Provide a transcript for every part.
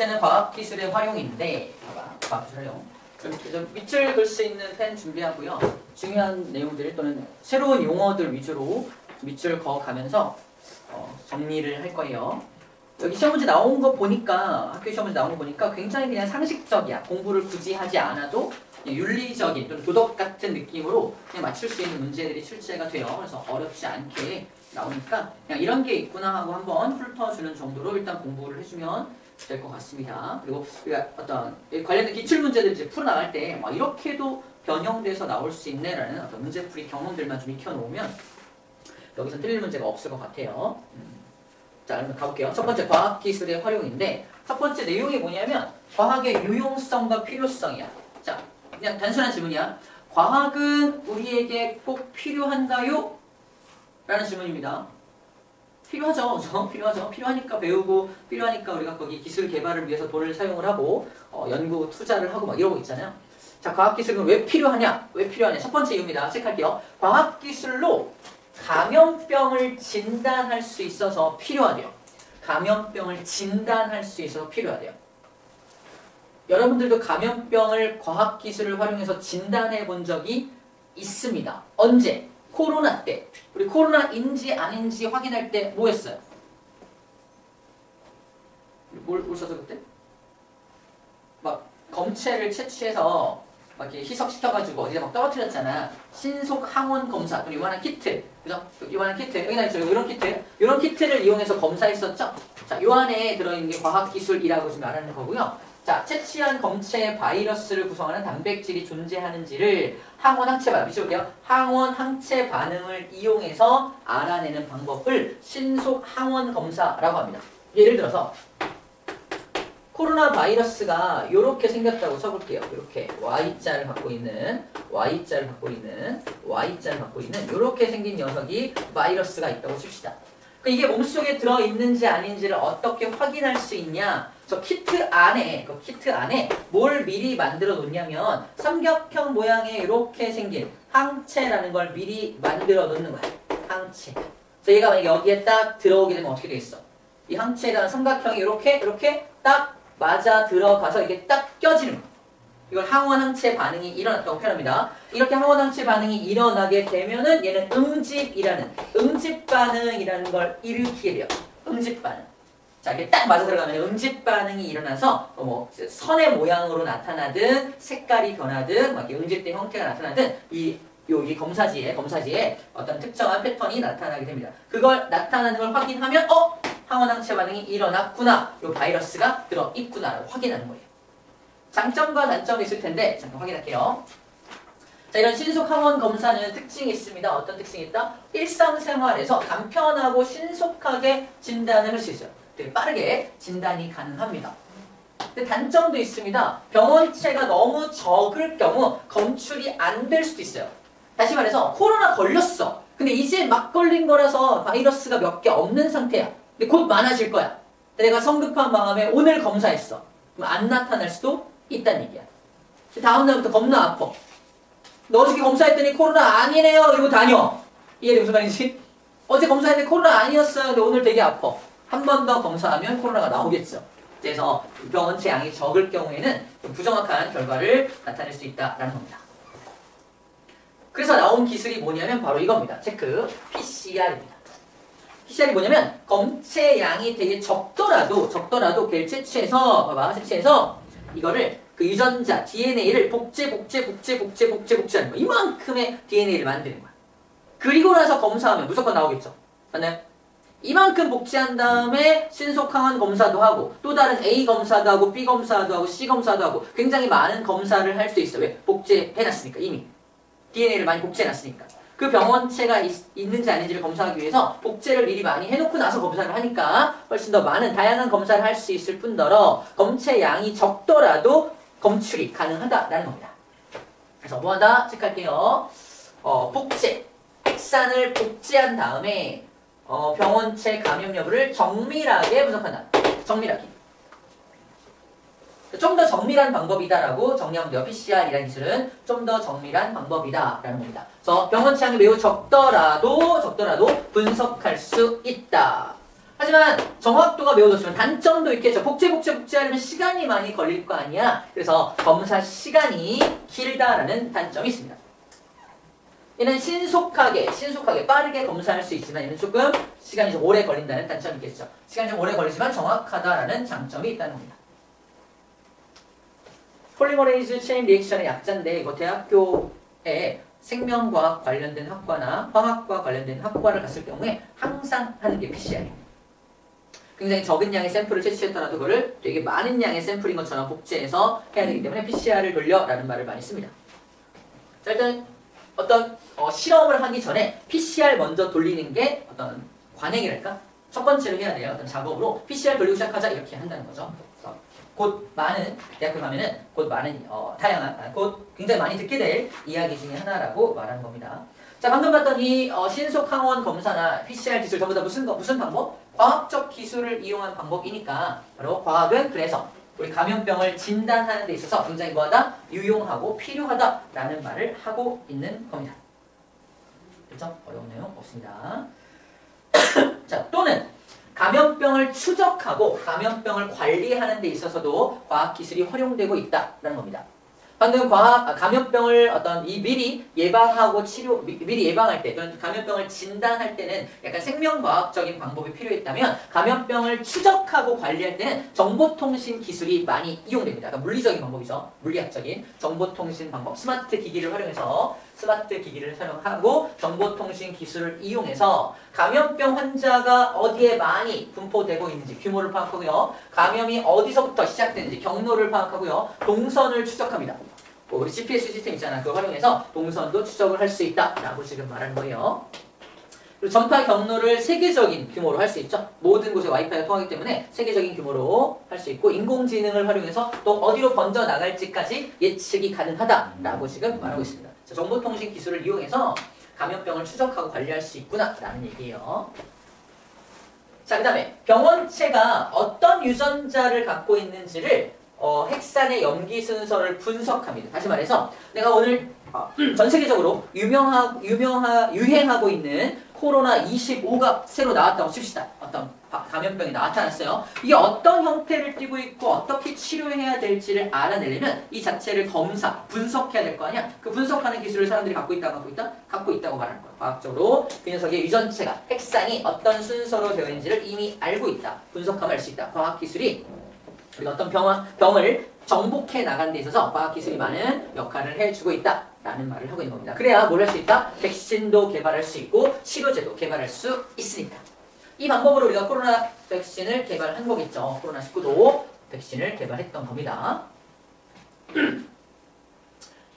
번째는 과학기술의 활용인데, 봐봐, 과학기술 활용. 그래서 밑줄 글 수 있는 펜 준비하고요. 중요한 내용들 또는 새로운 용어들 위주로 밑줄 그어가면서 정리를 할 거예요. 여기 시험 문제 나온 거 보니까, 학교 시험 문제 나온 거 보니까 굉장히 그냥 상식적이야. 공부를 굳이 하지 않아도 윤리적인 또는 도덕 같은 느낌으로 그냥 맞출 수 있는 문제들이 출제가 돼요. 그래서 어렵지 않게 나오니까 그냥 이런 게 있구나 하고 한번 훑어주는 정도로 일단 공부를 해주면 될 것 같습니다. 그리고 우리가 어떤 관련된 기출 문제들 이제 풀어나갈 때 이렇게도 변형돼서 나올 수 있네라는 어떤 문제풀이 경험들만 좀 익혀놓으면 여기서 틀릴 문제가 없을 것 같아요. 자, 그러면 가볼게요. 첫 번째 과학기술의 활용인데 첫 번째 내용이 뭐냐면 과학의 유용성과 필요성이야. 자, 그냥 단순한 질문이야. 과학은 우리에게 꼭 필요한가요? 라는 질문입니다. 필요하죠. 그죠? 필요하죠. 필요하니까 배우고 필요하니까 우리가 거기 기술 개발을 위해서 돈을 사용을 하고 연구 투자를 하고 막 이러고 있잖아요. 자, 과학기술은 왜 필요하냐? 왜 필요하냐? 첫 번째 이유입니다. 체크할게요. 과학기술로 감염병을 진단할 수 있어서 필요하대요. 감염병을 진단할 수 있어서 필요하대요. 여러분들도 감염병을 과학기술을 활용해서 진단해 본 적이 있습니다. 언제? 코로나 때. 우리 코로나인지 아닌지 확인할 때 뭐 했어요? 뭘 써서 그때? 막 검체를 채취해서 막 이렇게 희석시켜가지고 어디다 막 떨어뜨렸잖아. 신속 항원 검사. 요만한 키트. 그죠? 요만한 키트. 여기다 있죠. 이런 키트. 이런 키트를 이용해서 검사했었죠? 자, 요 안에 들어있는 게 과학기술이라고 지금 말하는 거고요. 자, 채취한 검체에 바이러스를 구성하는 단백질이 존재하는지를 항원 항체 반응, 미쳐볼게요. 항원 항체 반응을 이용해서 알아내는 방법을 신속 항원 검사라고 합니다. 예를 들어서 코로나 바이러스가 이렇게 생겼다고 쳐볼게요. 이렇게 Y자를 갖고 있는 이렇게 생긴 녀석이 바이러스가 있다고 칩시다. 이게 몸속에 들어있는지 아닌지를 어떻게 확인할 수 있냐? 저 키트 안에 뭘 미리 만들어 놓냐면 삼각형 모양의 이렇게 생긴 항체라는 걸 미리 만들어 놓는 거야. 항체. 그래서 얘가 만약에 여기에 딱 들어오게 되면 어떻게 되겠어? 이 항체라는 삼각형이 이렇게 딱 맞아 들어가서 이게 딱 껴지는 거야. 이걸 항원 항체 반응이 일어났다고 표현합니다. 이렇게 항원 항체 반응이 일어나게 되면은 얘는 응집 반응이라는 걸 일으키게 돼요. 응집 반응. 자, 이렇게 딱 맞아 들어가면 응집 반응이 일어나서 선의 모양으로 나타나든 색깔이 변하든 막 응집된 형태가 나타나든 여기 검사지에 어떤 특정한 패턴이 나타나게 됩니다. 그걸 나타나는 걸 확인하면 항원 항체 반응이 일어났구나. 요 바이러스가 들어 있구나라고 확인하는 거예요. 장점과 단점이 있을 텐데 잠깐 확인할게요. 자, 이런 신속 항원 검사는 특징이 있습니다. 어떤 특징이 있다? 일상생활에서 간편하고 신속하게 진단을 할 수 있어요. 되게 빠르게 진단이 가능합니다. 근데 단점도 있습니다. 병원체가 너무 적을 경우 검출이 안 될 수도 있어요. 다시 말해서 코로나 걸렸어. 근데 이제 막 걸린 거라서 바이러스가 몇 개 없는 상태야. 근데 곧 많아질 거야. 내가 성급한 마음에 오늘 검사했어. 그럼 안 나타날 수도 있다는 얘기야. 다음날부터 겁나 아파. 너 어저께 검사했더니 코로나 아니네요. 이러고 다녀. 이게 무슨 말인지? 어제 검사했는데 코로나 아니었어요. 근데 오늘 되게 아파. 한 번 더 검사하면 코로나가 나오겠죠. 그래서 병원체 양이 적을 경우에는 부정확한 결과를 나타낼 수 있다라는 겁니다. 그래서 나온 기술이 뭐냐면 바로 이겁니다. 체크. PCR입니다. PCR이 뭐냐면 검체 양이 되게 적더라도 걔를 채취해서 이거를 그 유전자 DNA를 복제하는 거야. 이만큼의 DNA를 만드는 거야. 그리고 나서 검사하면 무조건 나오겠죠. 맞나요? 이만큼 복제한 다음에 신속항원 검사도 하고 또 다른 A 검사도 하고 B 검사도 하고 C 검사도 하고 굉장히 많은 검사를 할 수 있어. 왜? 복제해놨으니까 이미. DNA를 많이 복제해놨으니까. 그 병원체가 있는지 아닌지를 검사하기 위해서 복제를 미리 많이 해놓고 나서 검사를 하니까 훨씬 더 많은 다양한 검사를 할 수 있을 뿐더러 검체 양이 적더라도 검출이 가능하다라는 겁니다. 그래서 뭐하다? 체크할게요. 핵산을 복제한 다음에 병원체 감염 여부를 정밀하게 분석한다. 정밀하게. 좀 더 정밀한 방법이다라고 정리하면 돼요. PCR이라는 기술은 좀 더 정밀한 방법이다라는 겁니다. 그래서 병원체 양이 매우 적더라도 분석할 수 있다. 하지만 정확도가 매우 높으면 단점도 있겠죠. 복제하려면 시간이 많이 걸릴 거 아니야. 그래서 검사 시간이 길다라는 단점이 있습니다. 얘는 신속하게 빠르게 검사할 수 있지만 얘는 조금 시간이 좀 오래 걸린다는 단점이 있겠죠. 시간이 좀 오래 걸리지만 정확하다라는 장점이 있다는 겁니다. 폴리머레이즈 체인 리액션의 약자인데 이거 대학교에 생명과학 관련된 학과나 화학과 관련된 학과를 갔을 경우에 항상 하는 게 PCR입니다. 굉장히 적은 양의 샘플을 채취했더라도 그거를 되게 많은 양의 샘플인 것처럼 복제해서 해야 되기 때문에 PCR을 돌려라는 말을 많이 씁니다. 자, 일단 어떤 실험을 하기 전에 PCR 먼저 돌리는 게 어떤 관행이랄까? 첫 번째로 해야 돼요. 어떤 작업으로 PCR 돌리고 시작하자 이렇게 한다는 거죠. 그래서 곧 많은 대학교 가면은 곧 많은 다양한 곧 굉장히 많이 듣게 될 이야기 중에 하나라고 말하는 겁니다. 자, 방금 봤던 이 신속 항원 검사나 PCR 기술 전부 다 무슨 방법? 과학적 기술을 이용한 방법이니까 바로 과학은 그래서 우리 감염병을 진단하는 데 있어서 굉장히 뭐하다? 유용하고 필요하다라는 말을 하고 있는 겁니다. 그렇죠? 어려운 내용 없습니다. 자, 또는 감염병을 추적하고 감염병을 관리하는 데 있어서도 과학기술이 활용되고 있다라는 겁니다. 방금 감염병을 미리 예방하고 미리 예방할 때, 또는 감염병을 진단할 때는 약간 생명과학적인 방법이 필요했다면, 감염병을 추적하고 관리할 때는 정보통신 기술이 많이 이용됩니다. 그러니까 물리적인 방법이죠. 물리학적인 정보통신 방법. 스마트 기기를 사용하고 정보통신 기술을 이용해서 감염병 환자가 어디에 많이 분포되고 있는지 규모를 파악하고요. 감염이 어디서부터 시작되는지 경로를 파악하고요. 동선을 추적합니다. 우리 GPS 시스템 있잖아. 그거 활용해서 동선도 추적을 할 수 있다라고 지금 말하는 거예요. 그리고 전파 경로를 세계적인 규모로 할 수 있죠. 모든 곳에 와이파이가 통하기 때문에 세계적인 규모로 할 수 있고, 인공지능을 활용해서 또 어디로 번져 나갈지까지 예측이 가능하다라고 지금 말하고 있습니다. 자, 정보통신 기술을 이용해서 감염병을 추적하고 관리할 수 있구나라는 얘기예요. 자, 그 다음에 병원체가 어떤 유전자를 갖고 있는지를 핵산의 염기 순서를 분석합니다. 다시 말해서 내가 오늘 전 세계적으로 유행하고 있는 코로나25가 새로 나왔다고 칩시다. 어떤 감염병이 나타났어요. 이게 어떤 형태를 띠고 있고 어떻게 치료해야 될지를 알아내려면 이 자체를 분석해야 될 거 아니야? 그 분석하는 기술을 사람들이 갖고 있다고 말하는 거야. 과학적으로 그 녀석의 유전체가, 핵산이 어떤 순서로 되어 있는지를 이미 알고 있다. 분석하면 알 수 있다. 과학기술이 우리가 어떤 병을 정복해 나가는 데 있어서 과학기술이 많은 역할을 해주고 있다라는 말을 하고 있는 겁니다. 그래야 뭘 할 수 있다? 백신도 개발할 수 있고 치료제도 개발할 수 있으니까. 이 방법으로 우리가 코로나 백신을 개발한 거겠죠. 코로나19도 백신을 개발했던 겁니다.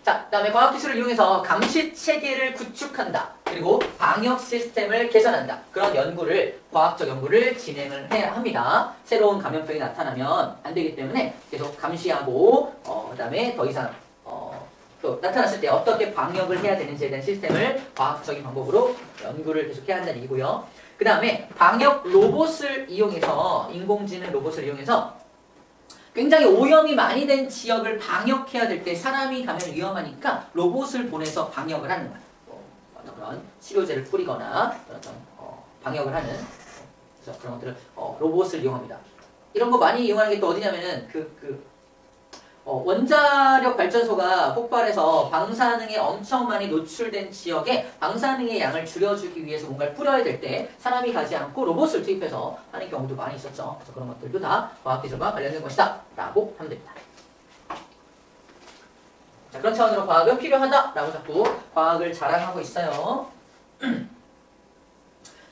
자, 그 다음에 과학기술을 이용해서 감시체계를 구축한다. 그리고 방역 시스템을 개선한다. 그런 과학적 연구를 진행을 해야 합니다. 새로운 감염병이 나타나면 안 되기 때문에 계속 감시하고, 그 다음에 더 이상, 또 나타났을 때 어떻게 방역을 해야 되는지에 대한 시스템을 과학적인 방법으로 연구를 계속 해야 한다는 얘기고요. 그 다음에 방역 로봇을 이용해서, 인공지능 로봇을 이용해서 굉장히 오염이 많이 된 지역을 방역해야 될 때 사람이 가면 위험하니까 로봇을 보내서 방역을 하는 거야. 어떤 그런 치료제를 뿌리거나 어떤 방역을 하는 그래서 그런 것들을 로봇을 이용합니다. 이런 거 많이 이용하는 게 또 어디냐면은 원자력 발전소가 폭발해서 방사능에 엄청 많이 노출된 지역에 방사능의 양을 줄여주기 위해서 뭔가를 뿌려야 될 때 사람이 가지 않고 로봇을 투입해서 하는 경우도 많이 있었죠. 그래서 그런 것들도 다 과학기술과 관련된 것이다 라고 하면 됩니다. 자, 그런 차원으로 과학은 필요하다라고 자꾸 과학을 자랑하고 있어요.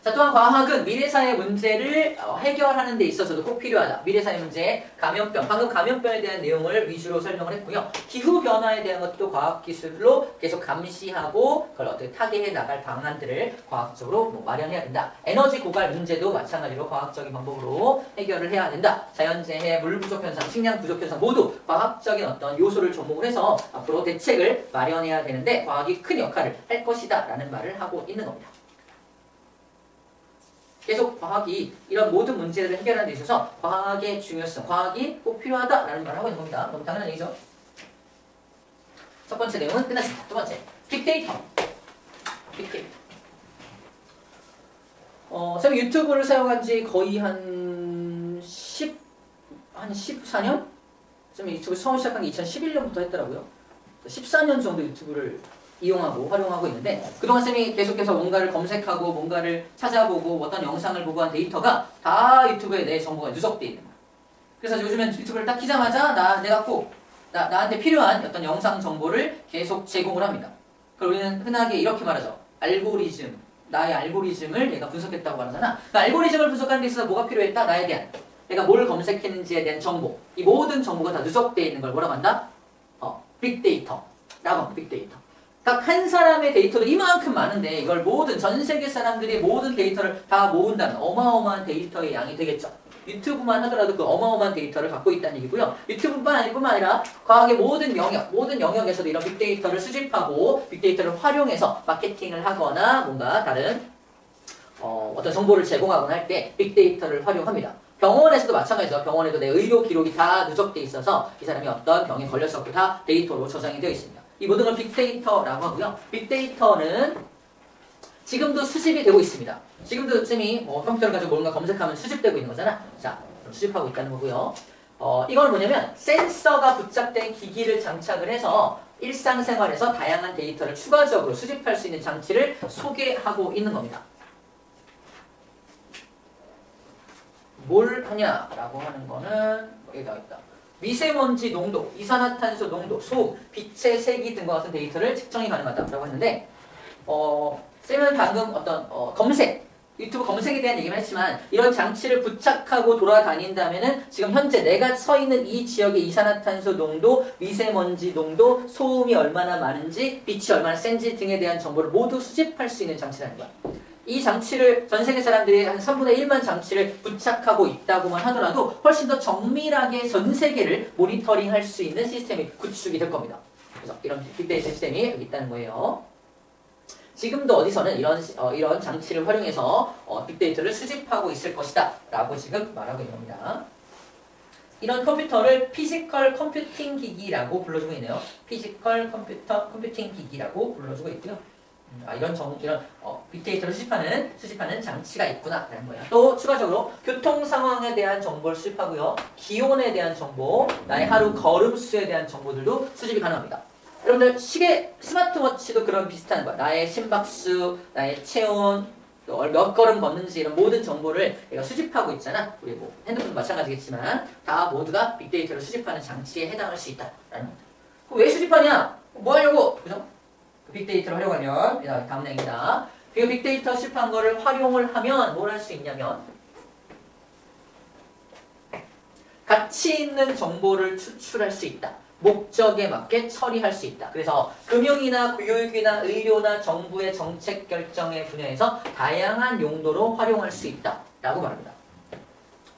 자, 또한 과학은 미래사회 문제를 해결하는 데 있어서도 꼭 필요하다. 미래사회 문제, 감염병, 방금 감염병에 대한 내용을 위주로 설명을 했고요. 기후변화에 대한 것도 과학기술로 계속 감시하고 그걸 어떻게 타개해 나갈 방안들을 과학적으로 마련해야 된다. 에너지 고갈 문제도 마찬가지로 과학적인 방법으로 해결을 해야 된다. 자연재해, 물 부족 현상, 식량 부족 현상 모두 과학적인 어떤 요소를 접목을 해서 앞으로 대책을 마련해야 되는데 과학이 큰 역할을 할 것이다 라는 말을 하고 있는 겁니다. 계속 과학이 이런 모든 문제를 해결하는 데 있어서 과학의 중요성, 과학이 꼭 필요하다라는 말을 하고 있는 겁니다. 너무 당연한 얘기죠. 첫 번째 내용은 끝났습니다. 두 번째, 빅데이터. 빅데이터. 선생님 유튜브를 사용한 지 거의 한 14년? 선생님 유튜브 처음 시작한 게 2011년부터 했더라고요. 14년 정도 유튜브를 이용하고 활용하고 있는데 그동안 쌤이 계속해서 뭔가를 검색하고 뭔가를 찾아보고 어떤 영상을 보고 한 데이터가 다 유튜브에 내 정보가 누적되어 있는 거예요. 그래서 요즘엔 유튜브를 딱 키자마자 내가 꼭 나한테 필요한 어떤 영상 정보를 계속 제공을 합니다. 그리고 우리는 흔하게 이렇게 말하죠. 알고리즘, 나의 알고리즘을 얘가 분석했다고 말하잖아. 그 알고리즘을 분석하는 데 있어서 뭐가 필요했다? 나에 대한 내가 뭘 검색했는지에 대한 정보, 이 모든 정보가 다 누적되어 있는 걸 뭐라고 한다? 빅데이터라고 합니다. 빅데이터. 딱 한 사람의 데이터도 이만큼 많은데 이걸 모든 전 세계 사람들이 모든 데이터를 다 모은다면 어마어마한 데이터의 양이 되겠죠. 유튜브만 하더라도 그 어마어마한 데이터를 갖고 있다는 얘기고요. 유튜브뿐만 아니라 과학의 모든 영역에서도 이런 빅데이터를 수집하고 빅데이터를 활용해서 마케팅을 하거나 뭔가 다른 어떤 정보를 제공하거나 할 때 빅데이터를 활용합니다. 병원에서도 마찬가지죠. 병원에도 내 의료 기록이 다 누적돼 있어서 이 사람이 어떤 병에 걸렸었고 다 데이터로 저장이 되어 있습니다. 이 모든 걸 빅데이터라고 하고요. 빅데이터는 지금도 수집이 되고 있습니다. 지금도 쌤이 컴퓨터를 가지고 뭔가 검색하면 수집되고 있는 거잖아. 자, 그럼 수집하고 있다는 거고요. 이건 뭐냐면 센서가 부착된 기기를 장착을 해서 일상생활에서 다양한 데이터를 추가적으로 수집할 수 있는 장치를 소개하고 있는 겁니다. 뭘 하냐라고 하는 거는 여기 나와 있다. 미세먼지 농도, 이산화탄소 농도, 소음, 빛의 세기 등과 같은 데이터를 측정이 가능하다고 했는데 쌤은 방금 어떤 검색, 유튜브 검색에 대한 얘기만 했지만 이런 장치를 부착하고 돌아다닌다면은 지금 현재 내가 서 있는 이 지역의 이산화탄소 농도, 미세먼지 농도, 소음이 얼마나 많은지, 빛이 얼마나 센지 등에 대한 정보를 모두 수집할 수 있는 장치라는 거야. 이 장치를 전 세계 사람들이 한 3분의 1만 장치를 부착하고 있다고만 하더라도 훨씬 더 정밀하게 전 세계를 모니터링할 수 있는 시스템이 구축이 될 겁니다. 그래서 이런 빅데이터 시스템이 여기 있다는 거예요. 지금도 어디서는 이런 장치를 활용해서 빅데이터를 수집하고 있을 것이다 라고 지금 말하고 있는 겁니다. 이런 컴퓨터를 피지컬 컴퓨팅 기기라고 불러주고 있네요. 피지컬 컴퓨팅 기기라고 불러주고 있고요. 이런 빅데이터를 수집하는 장치가 있구나라는 거예요. 또 추가적으로 교통 상황에 대한 정보를 수집하고요. 기온에 대한 정보, 나의 하루 걸음수에 대한 정보들도 수집이 가능합니다. 여러분들 시계, 스마트워치도 그런 비슷한 거야. 나의 심박수, 나의 체온, 몇 걸음 걷는지 이런 모든 정보를 얘가 수집하고 있잖아. 우리 뭐 핸드폰도 마찬가지겠지만 다 모두가 빅데이터를 수집하는 장치에 해당할 수 있다라는 겁니다. 왜 수집하냐? 뭐 하려고? 그죠? 빅데이터를 활용하면 다음 내용입니다. 그 빅데이터 수집한 거를 활용을 하면 뭘 할 수 있냐면 가치 있는 정보를 추출할 수 있다. 목적에 맞게 처리할 수 있다. 그래서 금융이나 교육이나 의료나 정부의 정책 결정의 분야에서 다양한 용도로 활용할 수 있다. 라고 말합니다.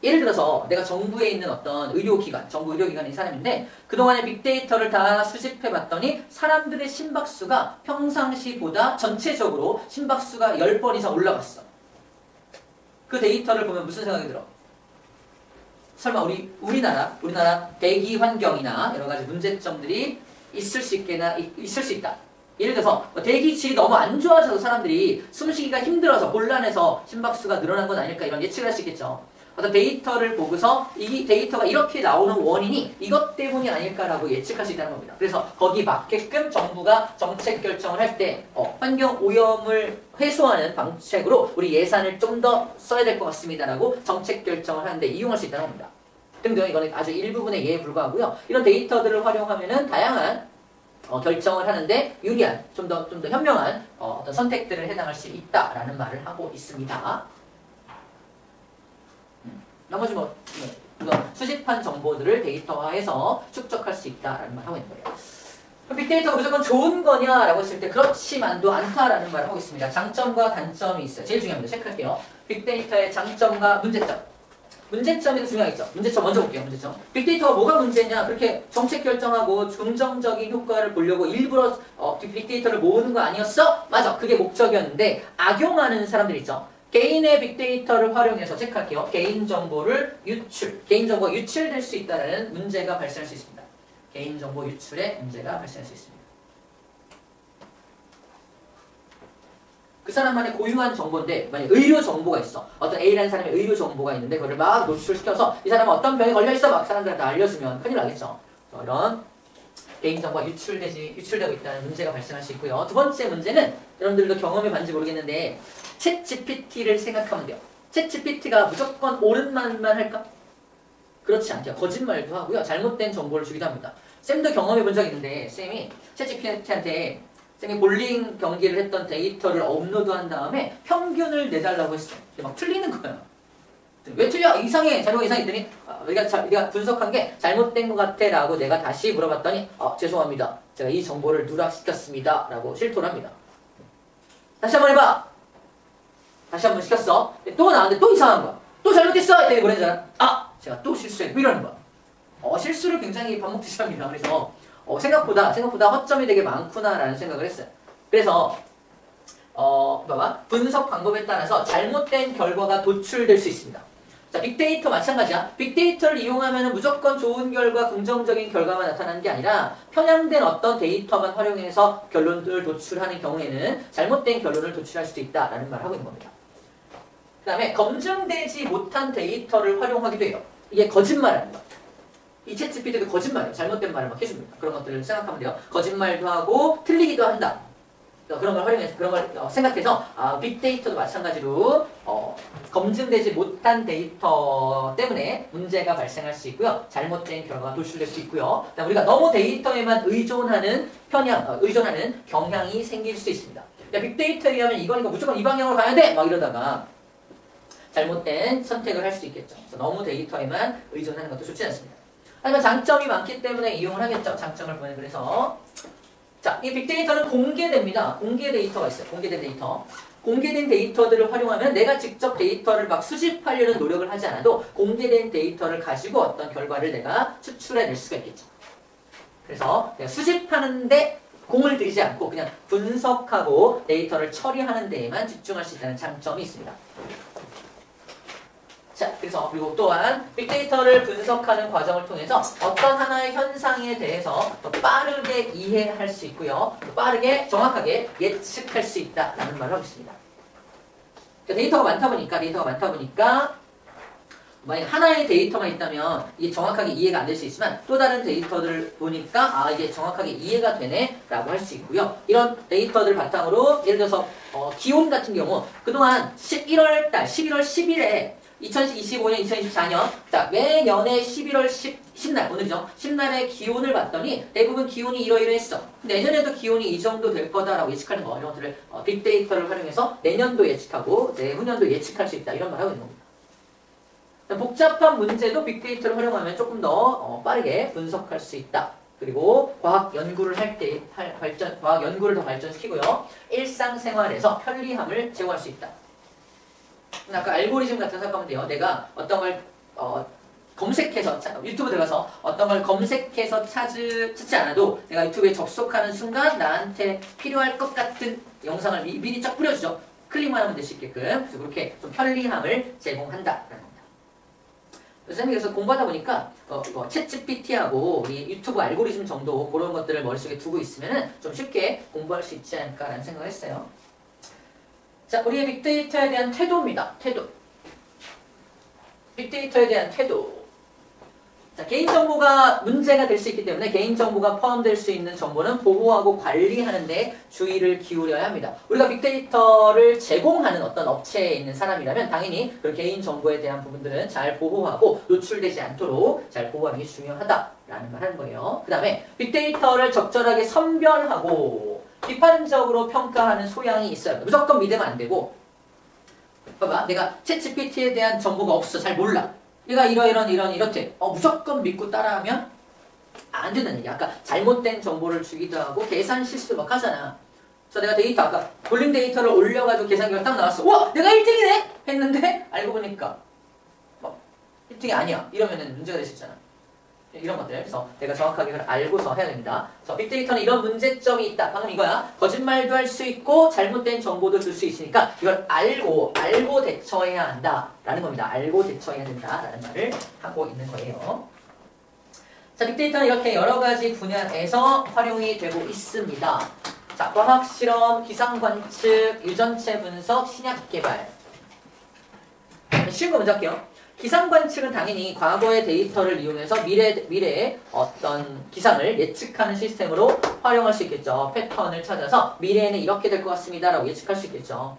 예를 들어서 내가 정부에 있는 어떤 의료기관, 정부 의료기관인 사람인데 그동안의 빅데이터를 다 수집해봤더니 사람들의 심박수가 평상시보다 전체적으로 심박수가 10번 이상 올라갔어. 그 데이터를 보면 무슨 생각이 들어? 설마 우리나라 대기 환경이나 여러 가지 문제점들이 있을 수 있다. 예를 들어서 대기 질이 너무 안 좋아져서 사람들이 숨쉬기가 힘들어서 곤란해서 심박수가 늘어난 건 아닐까 이런 예측을 할 수 있겠죠. 어떤 데이터를 보고서 이 데이터가 이렇게 나오는 원인이 이것 때문이 아닐까라고 예측할 수 있다는 겁니다. 그래서 거기 맞게끔 정부가 정책 결정을 할 때 환경 오염을 해소하는 방책으로 우리 예산을 좀 더 써야 될 것 같습니다라고 정책 결정을 하는데 이용할 수 있다는 겁니다. 등등 이거는 아주 일부분의 예에 불과하고요. 이런 데이터들을 활용하면은 다양한 결정을 하는데 유리한 좀 더 현명한 어떤 선택들을 해당할 수 있다라는 말을 하고 있습니다. 나머지 수집한 정보들을 데이터화해서 축적할 수 있다라는 말 하고 있는 거예요. 그럼 빅데이터가 무조건 좋은 거냐라고 했을 때 그렇지만도 않다라는 말을 하고 있습니다. 장점과 단점이 있어요. 제일 중요합니다. 체크할게요. 빅데이터의 장점과 문제점. 문제점이 중요하겠죠. 문제점 먼저 볼게요. 문제점. 빅데이터가 뭐가 문제냐? 그렇게 정책 결정하고 긍정적인 효과를 보려고 일부러 빅데이터를 모으는 거 아니었어? 맞아. 그게 목적이었는데 악용하는 사람들 있죠. 개인의 빅데이터를 활용해서 체크할게요. 개인정보가 유출될 수 있다는 문제가 발생할 수 있습니다. 개인정보 유출에 문제가 발생할 수 있습니다. 그 사람만의 고유한 정보인데 만약 의료 정보가 있어. 어떤 A라는 사람의 의료 정보가 있는데 그거를 막 노출시켜서 이 사람은 어떤 병에 걸려있어 막 사람들한테 알려주면 큰일 나겠죠. 이런 개인정보가 유출되고 있다는 문제가 발생할 수 있고요. 두 번째 문제는 여러분들도 경험해 봤는지 모르겠는데 챗 GPT를 생각하면 돼요. 챗 GPT가 무조건 옳은 말만 할까? 그렇지 않대요. 거짓말도 하고요. 잘못된 정보를 주기도 합니다. 쌤도 경험해 본 적 있는데 쌤이 챗 GPT한테 쌤이 볼링 경기를 했던 데이터를 업로드한 다음에 평균을 내달라고 했어. 근데 막 틀리는 거야. 왜 틀려? 이상해. 자료가 이상했더니 우리가 분석한 게 잘못된 것 같아 라고 내가 다시 물어봤더니 죄송합니다. 제가 이 정보를 누락시켰습니다. 라고 실토를 합니다. 다시 한번 해봐. 다시 한번 시켰어. 또 나왔는데 또 이상한 거야. 또 잘못했어. 이랬더니 뭐라는 줄 알아? 제가 또 실수했고 이러는 거야. 실수를 굉장히 반복듯이 합니다. 그래서 생각보다 허점이 되게 많구나라는 생각을 했어요. 그래서 봐봐. 분석 방법에 따라서 잘못된 결과가 도출될 수 있습니다. 자, 빅데이터 마찬가지야. 빅데이터를 이용하면 무조건 좋은 결과, 긍정적인 결과만 나타나는 게 아니라 편향된 어떤 데이터만 활용해서 결론들을 도출하는 경우에는 잘못된 결론을 도출할 수도 있다라는 말을 하고 있는 겁니다. 그 다음에 검증되지 못한 데이터를 활용하기도 해요. 이게 거짓말하는 것. 이 챗 GPT도 거짓말이에요. 잘못된 말을 막 해줍니다. 그런 것들을 생각하면 돼요. 거짓말도 하고 틀리기도 한다. 그런 걸 활용해서 그런 걸 생각해서 빅데이터도 마찬가지로 검증되지 못한 데이터 때문에 문제가 발생할 수 있고요. 잘못된 결과가 도출될 수 있고요. 그다음 우리가 너무 데이터에만 의존하는 경향이 생길 수 있습니다. 빅데이터에 의하면 이거니까 무조건 이 방향으로 가야 돼! 막 이러다가 잘못된 선택을 할 수 있겠죠. 그래서 너무 데이터에만 의존하는 것도 좋지 않습니다. 하지만 장점이 많기 때문에 이용을 하겠죠. 장점을 보면 그래서 자, 이 빅데이터는 공개됩니다. 공개 데이터가 있어요. 공개된 데이터. 공개된 데이터들을 활용하면 내가 직접 데이터를 막 수집하려는 노력을 하지 않아도 공개된 데이터를 가지고 어떤 결과를 내가 추출해낼 수가 있겠죠. 그래서 내가 수집하는데 공을 들이지 않고 그냥 분석하고 데이터를 처리하는 데에만 집중할 수 있다는 장점이 있습니다. 자, 그래서 그리고 또한 빅데이터를 분석하는 과정을 통해서 어떤 하나의 현상에 대해서 더 빠르게 이해할 수 있고요. 더 빠르게 정확하게 예측할 수 있다라는 말을 하고 있습니다. 데이터가 많다 보니까 만약 하나의 데이터만 있다면 이게 정확하게 이해가 안 될 수 있지만 또 다른 데이터들을 보니까 이게 정확하게 이해가 되네 라고 할 수 있고요. 이런 데이터들 바탕으로 예를 들어서 기온 같은 경우 그동안 11월 10일에 2025년, 2024년 자, 매년의 11월 10날 오늘이죠. 10날의 기온을 봤더니 대부분 기온이 이러이러했어. 내년에도 기온이 이 정도 될 거다라고 예측하는 거. 이런 것들을 빅데이터를 활용해서 내년도 예측하고 내후년도 예측할 수 있다. 이런 말을 하고 있는 겁니다. 복잡한 문제도 빅데이터를 활용하면 조금 더 빠르게 분석할 수 있다. 그리고 과학 연구를 할 때 과학 연구를 더 발전시키고요. 일상생활에서 편리함을 제공할 수 있다. 아까 알고리즘 같은 생각하면 돼요. 내가 어떤 걸 검색해서 유튜브 들어가서 어떤 걸 검색해서 찾지 않아도 내가 유튜브에 접속하는 순간 나한테 필요할 것 같은 영상을 미리 쫙 뿌려주죠. 클릭만 하면 될 수 있게끔. 그래서 그렇게 좀 편리함을 제공한다라는 겁니다. 그래서 공부하다 보니까 챗 GPT하고 우리 유튜브 알고리즘 정도 그런 것들을 머릿속에 두고 있으면 좀 쉽게 공부할 수 있지 않을까라는 생각을 했어요. 자, 우리의 빅데이터에 대한 태도입니다. 태도. 빅데이터에 대한 태도. 자, 개인정보가 문제가 될 수 있기 때문에 개인정보가 포함될 수 있는 정보는 보호하고 관리하는 데 주의를 기울여야 합니다. 우리가 빅데이터를 제공하는 어떤 업체에 있는 사람이라면 당연히 그 개인정보에 대한 부분들은 잘 보호하고 노출되지 않도록 잘 보호하는 게 중요하다라는 말 하는 거예요. 그 다음에 빅데이터를 적절하게 선별하고 비판적으로 평가하는 소양이 있어야 합니다. 무조건 믿으면 안 되고 봐봐, 내가 챗 GPT에 대한 정보가 없어. 잘 몰라. 얘가 이렇대. 무조건 믿고 따라하면 안 된다는 얘기. 아까 잘못된 정보를 주기도 하고 계산 실수 막 하잖아. 그래서 내가 데이터 아까 볼링 데이터를 올려가지고 계산 결과 딱 나왔어. 와, 내가 1등이네 했는데 알고 보니까 1등이 아니야. 이러면은 문제가 될 수 있잖아. 이런 것들. 그래서 내가 정확하게 그걸 알고서 해야 됩니다. 그래서 빅데이터는 이런 문제점이 있다. 방금 이거야. 거짓말도 할 수 있고 잘못된 정보도 줄 수 있으니까 이걸 알고 대처해야 한다라는 겁니다. 알고 대처해야 된다라는 말을 하고 있는 거예요. 자, 빅데이터는 이렇게 여러 가지 분야에서 활용이 되고 있습니다. 자, 과학실험, 기상관측, 유전체 분석, 신약개발. 쉬운 거 먼저 할게요. 기상관측은 당연히 과거의 데이터를 이용해서 미래의 어떤 기상을 예측하는 시스템으로 활용할 수 있겠죠. 패턴을 찾아서 미래에는 이렇게 될 것 같습니다 라고 예측할 수 있겠죠.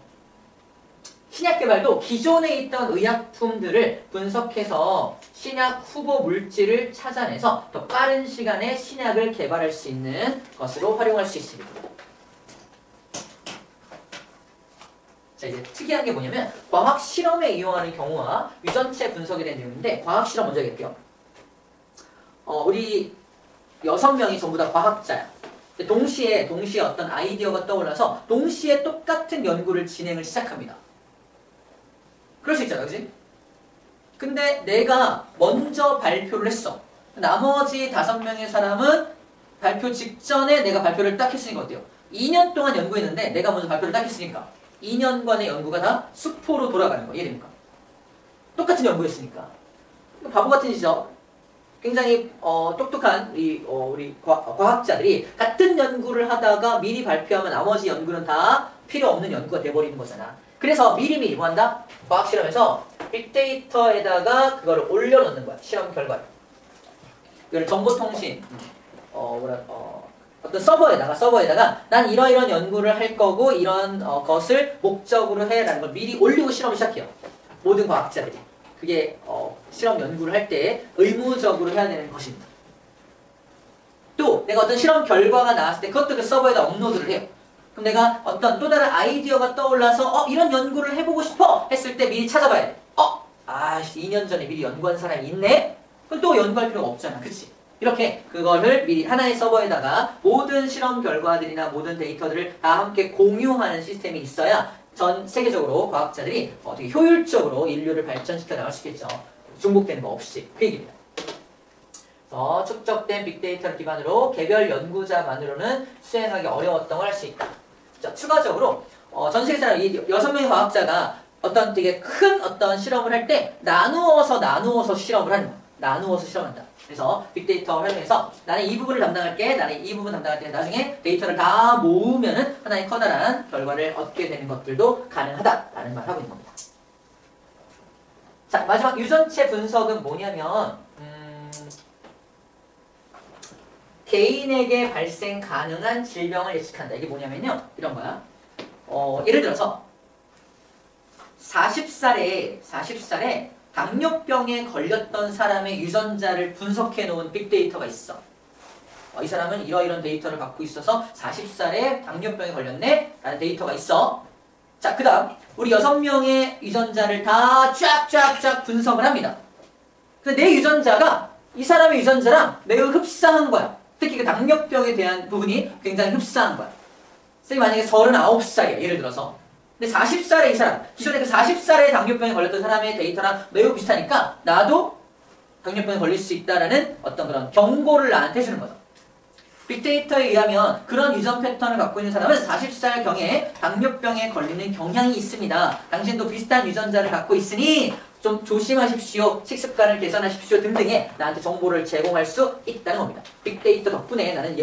신약개발도 기존에 있던 의약품들을 분석해서 신약 후보 물질을 찾아내서 더 빠른 시간에 신약을 개발할 수 있는 것으로 활용할 수 있습니다. 자, 이제 특이한 게 뭐냐면 과학 실험에 이용하는 경우와 유전체 분석에 대한 내용인데 과학 실험 먼저 얘기할게요. 우리 6명이 전부 다 과학자야. 동시에 어떤 아이디어가 떠올라서 동시에 똑같은 연구를 진행을 시작합니다. 그럴 수 있잖아, 그지? 근데 내가 먼저 발표를 했어. 나머지 5명의 사람은 발표 직전에 내가 발표를 딱 했으니까 어때요? 2년 동안 연구했는데 내가 먼저 발표를 딱 했으니까 2년간의 연구가 다 수포로 돌아가는 거 이해됩니까? 똑같은 연구였으니까. 바보 같은 짓이죠. 굉장히 똑똑한 우리 과학자들이 같은 연구를 하다가 미리 발표하면 나머지 연구는 다 필요 없는 연구가 돼버리는 거잖아. 그래서 미리미리 뭐 한다? 과학 실험에서 빅데이터에다가 그거를 올려놓는 거야. 실험 결과를. 이걸 정보통신 어떤 서버에다가 난 이러이런 연구를 할 거고 이런 것을 목적으로 해라는 걸 미리 올리고 실험을 시작해요. 모든 과학자들이. 그게 실험 연구를 할 때 의무적으로 해야 되는 것입니다. 또 내가 어떤 실험 결과가 나왔을 때 그것도 그 서버에다 업로드를 해요. 그럼 내가 어떤 또 다른 아이디어가 떠올라서 이런 연구를 해보고 싶어 했을 때 미리 찾아봐야 돼. 2년 전에 미리 연구한 사람이 있네? 그럼 또 연구할 필요가 없잖아. 그치? 이렇게 그거를 미리 하나의 서버에다가 모든 실험 결과들이나 모든 데이터들을 다 함께 공유하는 시스템이 있어야 전 세계적으로 과학자들이 되게 효율적으로 인류를 발전시켜 나갈 수 있겠죠. 중복되는 거 없이. 그 얘기입니다. 그래서 축적된 빅데이터를 기반으로 개별 연구자만으로는 수행하기 어려웠던 걸 할 수 있다. 자, 추가적으로 전 세계 사람 이 6명의 과학자가 어떤 되게 큰 어떤 실험을 할 때 나누어서 실험을 하는 거야. 나누어서 실험한다. 그래서 빅데이터 활용해서 나는 이 부분을 담당할게, 나는 이 부분 담당할 때 나중에 데이터를 다 모으면은 하나의 커다란 결과를 얻게 되는 것들도 가능하다라는 말을 하고 있는 겁니다. 자, 마지막 유전체 분석은 뭐냐면 개인에게 발생 가능한 질병을 예측한다. 이게 뭐냐면요. 이런 거야. 예를 들어서 40살에 당뇨병에 걸렸던 사람의 유전자를 분석해 놓은 빅데이터가 있어. 이 사람은 이러이런 데이터를 갖고 있어서 40살에 당뇨병에 걸렸네? 라는 데이터가 있어. 자, 그 다음 우리 6명의 유전자를 다 쫙쫙쫙 분석을 합니다. 근데 내 유전자가 이 사람의 유전자랑 매우 흡사한 거야. 특히 그 당뇨병에 대한 부분이 굉장히 흡사한 거야. 선생님 만약에 39살이야. 예를 들어서. 근데 40살의 이 사람, 기존에 그 40살에 당뇨병에 걸렸던 사람의 데이터랑 매우 비슷하니까 나도 당뇨병에 걸릴 수 있다라는 어떤 그런 경고를 나한테 해주는 거죠. 빅데이터에 의하면 그런 유전 패턴을 갖고 있는 사람은 40살경에 당뇨병에 걸리는 경향이 있습니다. 당신도 비슷한 유전자를 갖고 있으니 좀 조심하십시오. 식습관을 개선하십시오. 등등의 나한테 정보를 제공할 수 있다는 겁니다. 빅데이터 덕분에 나는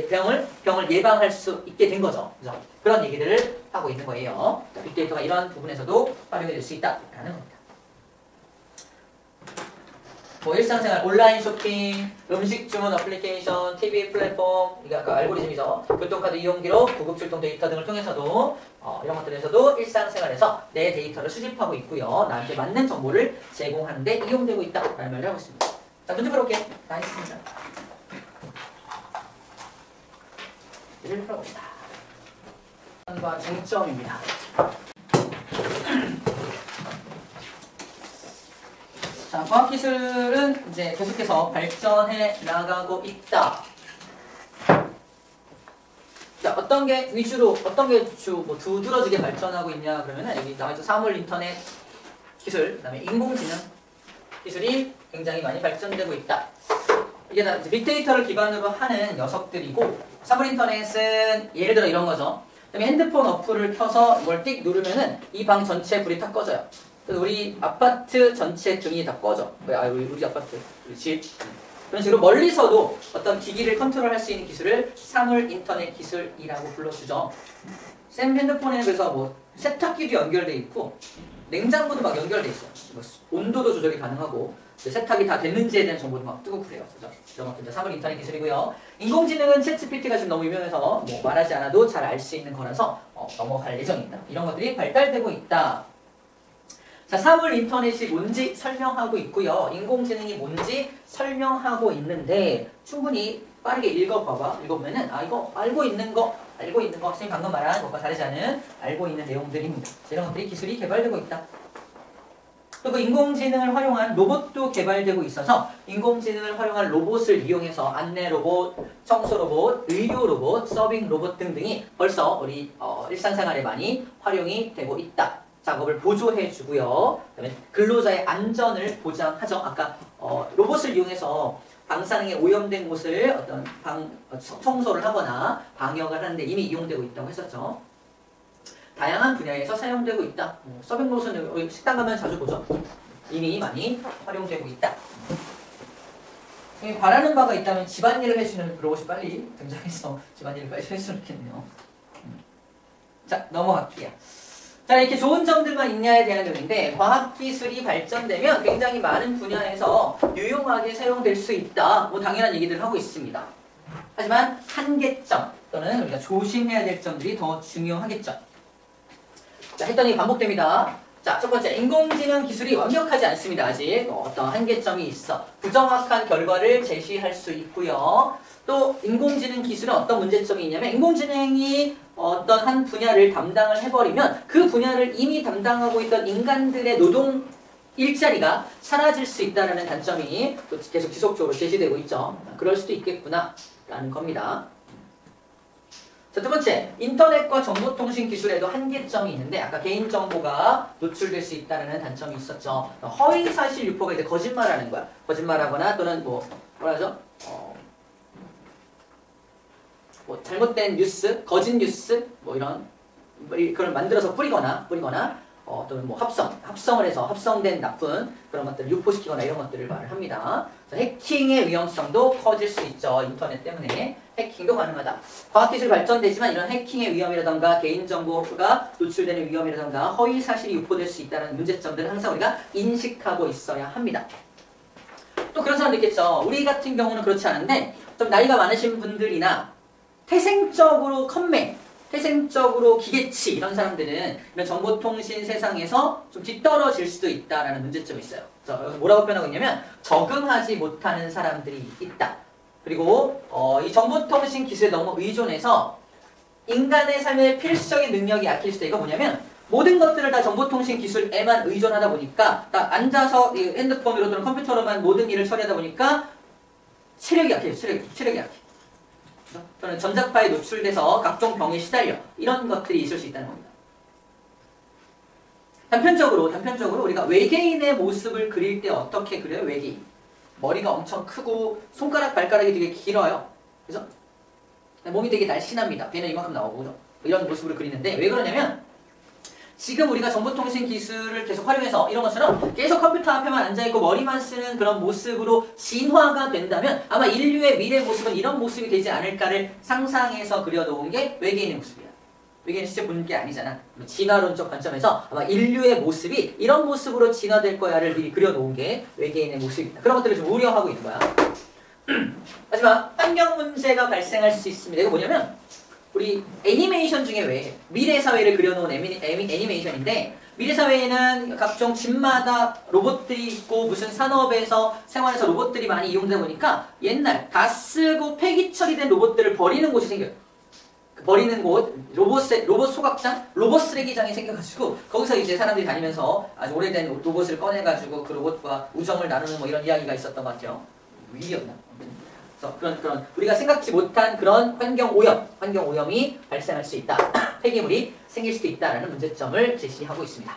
병을 예방할 수 있게 된 거죠. 그래서 그런 얘기들을 하고 있는 거예요. 빅데이터가 이런 부분에서도 활용이 될 수 있다라는 겁니다. 뭐 일상생활, 온라인 쇼핑, 음식 주문 어플리케이션, TV 플랫폼, 이게 아까 알고리즘이죠. 교통카드 이용 기록, 구급 출동 데이터 등을 통해서도 이런 것들에서도 일상생활에서 내 데이터를 수집하고 있고요. 나한테 맞는 정보를 제공하는 데 이용되고 있다라는 말을 하고 있습니다. 자, 문제 풀어볼게요. 다 했습니다. 문제를 풀어봅시다. 과 쟁점입니다. 자, 과학기술은 이제 계속해서 발전해 나가고 있다. 자, 어떤 게 두드러지게 발전하고 있냐 그러면은 여기 나와있죠. 사물 인터넷 기술, 그 다음에 인공지능 기술이 굉장히 많이 발전되고 있다. 이게 다 이제 빅데이터를 기반으로 하는 녀석들이고, 사물 인터넷은 예를 들어 이런 거죠. 그다음에 핸드폰 어플을 켜서 이걸 띡 누르면은 이 방 전체 불이 다 꺼져요. 우리 아파트 전체 등이 다 꺼져. 우리 아파트, 우리 집. 그런 식으로 멀리서도 어떤 기기를 컨트롤할 수 있는 기술을 사물 인터넷 기술이라고 불러주죠. 쌤 핸드폰에는 그래서 뭐 세탁기도 연결돼 있고 냉장고도 막 연결돼 있어요. 온도도 조절이 가능하고 세탁이 다 됐는지에 대한 정보도 막 뜨고 그래요. 그죠? 이런 것도 사물 인터넷 기술이고요. 인공지능은 챗GPT가 지금 너무 유명해서 뭐 말하지 않아도 잘 알 수 있는 거라서 넘어갈 예정이다. 이런 것들이 발달되고 있다. 자, 사물 인터넷이 뭔지 설명하고 있고요. 인공지능이 뭔지 설명하고 있는데 충분히 빠르게 읽어봐봐. 읽어보면은 이거 알고 있는 거 선생님 방금 말한 것과 다르지 않은 알고 있는 내용들입니다. 이런 것들이 기술이 개발되고 있다. 그리고 인공지능을 활용한 로봇도 개발되고 있어서 인공지능을 활용한 로봇을 이용해서 안내 로봇, 청소 로봇, 의료 로봇, 서빙 로봇 등등이 벌써 우리 일상생활에 많이 활용이 되고 있다. 작업을 보조해 주고요. 그다음에 근로자의 안전을 보장하죠. 아까 로봇을 이용해서 방사능에 오염된 곳을 어떤 청소를 하거나 방역을 하는데 이미 이용되고 있다고 했었죠. 다양한 분야에서 사용되고 있다. 서빙 로봇은 식당 가면 자주 보죠. 이미 많이 활용되고 있다. 바라는 바가 있다면 집안일을 해주는 로봇이 빨리 등장해서 집안일을 빨리 했으면 좋겠네요. 자, 넘어갈게요. 자, 이렇게 좋은 점들만 있냐에 대한 내용인데 과학기술이 발전되면 굉장히 많은 분야에서 유용하게 사용될 수 있다. 뭐 당연한 얘기들을 하고 있습니다. 하지만 한계점 또는 우리가 조심해야 될 점들이 더 중요하겠죠. 자, 했더니 반복됩니다. 자, 첫 번째, 인공지능 기술이 완벽하지 않습니다. 아직 어떤 한계점이 있어. 부정확한 결과를 제시할 수 있고요. 또 인공지능 기술은 어떤 문제점이 있냐면 인공지능이 어떤 한 분야를 담당을 해버리면 그 분야를 이미 담당하고 있던 인간들의 노동 일자리가 사라질 수 있다는 단점이 또 계속 지속적으로 제시되고 있죠. 그럴 수도 있겠구나 라는 겁니다. 자, 두 번째, 인터넷과 정보통신 기술에도 한계점이 있는데 아까 개인정보가 노출될 수 있다는 단점이 있었죠. 허위사실 유포가 이제 거짓말하는 거야. 거짓말하거나 또는 뭐라죠? 잘못된 뉴스, 거짓 뉴스, 이런 그걸 만들어서 뿌리거나 또는 합성을 해서 합성된 나쁜 그런 것들을 유포시키거나 이런 것들을 말을 합니다. 해킹의 위험성도 커질 수 있죠. 인터넷 때문에 해킹도 가능하다. 과학기술이 발전되지만 이런 해킹의 위험이라던가 개인정보가 노출되는 위험이라던가 허위사실이 유포될 수 있다는 문제점들을 항상 우리가 인식하고 있어야 합니다. 또 그런 사람도 있겠죠. 우리 같은 경우는 그렇지 않은데 좀 나이가 많으신 분들이나 태생적으로 태생적으로 기계치 이런 사람들은 이런 정보통신 세상에서 좀 뒤떨어질 수도 있다라는 문제점이 있어요. 그래서 뭐라고 표현하고 있냐면 적응하지 못하는 사람들이 있다. 그리고 이 정보통신 기술에 너무 의존해서 인간의 삶의 필수적인 능력이 약해질 때 이거 뭐냐면 모든 것들을 다 정보통신 기술에만 의존하다 보니까 딱 앉아서 핸드폰으로 또는 컴퓨터로만 모든 일을 처리하다 보니까 체력이 약해요. 체력이 약해. 또는 전자파에 노출돼서 각종 병에 시달려 이런 것들이 있을 수 있다는 겁니다. 단편적으로 우리가 외계인의 모습을 그릴 때 어떻게 그려요? 외계인 머리가 엄청 크고 손가락 발가락이 되게 길어요. 그래서 몸이 되게 날씬합니다. 배는 이만큼 나오고 이런 모습으로 그리는데 왜 그러냐면 지금 우리가 정보통신 기술을 계속 활용해서 이런 것처럼 계속 컴퓨터 앞에만 앉아있고 머리만 쓰는 그런 모습으로 진화가 된다면 아마 인류의 미래 모습은 이런 모습이 되지 않을까를 상상해서 그려놓은 게 외계인의 모습이야. 외계인은 실제 보는 게 아니잖아. 진화론적 관점에서 아마 인류의 모습이 이런 모습으로 진화될 거야를 미리 그려놓은 게 외계인의 모습이다. 그런 것들을 좀 우려하고 있는 거야. 하지만 환경 문제가 발생할 수 있습니다. 이거 뭐냐면 우리 애니메이션 중에 왜 미래 사회를 그려놓은 애니메이션인데 미래 사회에는 각종 집마다 로봇들이 있고 무슨 산업에서 생활에서 로봇들이 많이 이용되다 보니까 옛날 다 쓰고 폐기 처리된 로봇들을 버리는 곳이 생겨요. 버리는 곳, 로봇 소각장, 로봇 쓰레기장이 생겨가지고 거기서 이제 사람들이 다니면서 아주 오래된 로봇을 꺼내가지고 그 로봇과 우정을 나누는 뭐 이런 이야기가 있었던 것 같아요. 위기였나? 그런 우리가 생각지 못한 그런 환경 오염이 발생할 수 있다. 폐기물이 생길 수도 있다라는 문제점을 제시하고 있습니다.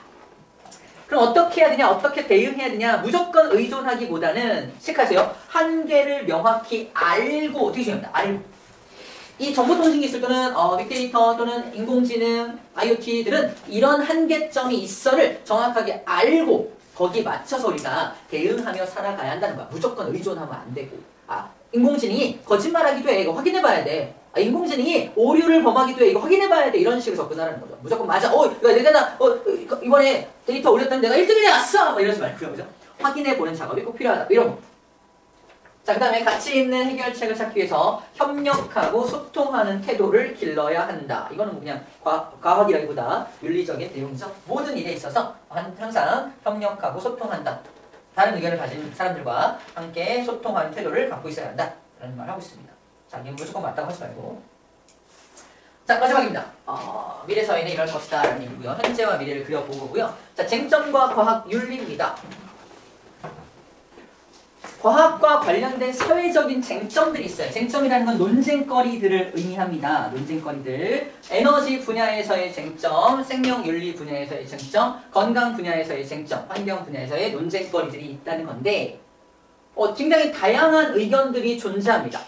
그럼 어떻게 해야 되냐? 어떻게 대응해야 되냐? 무조건 의존하기보다는 체크하세요. 한계를 명확히 알고 되게 중요합니다. 알고. 이 정보통신기술 또는 빅데이터 또는 인공지능, IoT들은 이런 한계점이 있어를 정확하게 알고 거기에 맞춰서 우리가 대응하며 살아가야 한다는 거야. 무조건 의존하면 안 되고. 인공지능이 거짓말하기도 해. 이거 확인해봐야 돼. 인공지능이 오류를 범하기도 해. 이거 확인해봐야 돼. 이런 식으로 접근하는 거죠. 무조건 맞아. 이번에 데이터 올렸더니 내가 1등이 나왔어! 뭐 이러지 말고요. 그죠? 확인해보는 작업이 꼭 필요하다. 이런 거. 자, 그 다음에 가치 있는 해결책을 찾기 위해서 협력하고 소통하는 태도를 길러야 한다. 이거는 그냥 과학이라기보다 윤리적인 내용이죠. 모든 일에 있어서 항상 협력하고 소통한다. 다른 의견을 가진 사람들과 함께 소통하는 태도를 갖고 있어야 한다. 라는 말을 하고 있습니다. 자, 이게 무조건 맞다고 하지 말고. 자, 마지막입니다. 미래 사회는 이럴 것이다. 라는 얘기고요. 현재와 미래를 그려보고요. 자, 쟁점과 과학 윤리입니다. 과학과 관련된 사회적인 쟁점들이 있어요. 쟁점이라는 건 논쟁거리들을 의미합니다. 논쟁거리들. 에너지 분야에서의 쟁점, 생명윤리 분야에서의 쟁점, 건강 분야에서의 쟁점, 환경 분야에서의 논쟁거리들이 있다는 건데 굉장히 다양한 의견들이 존재합니다.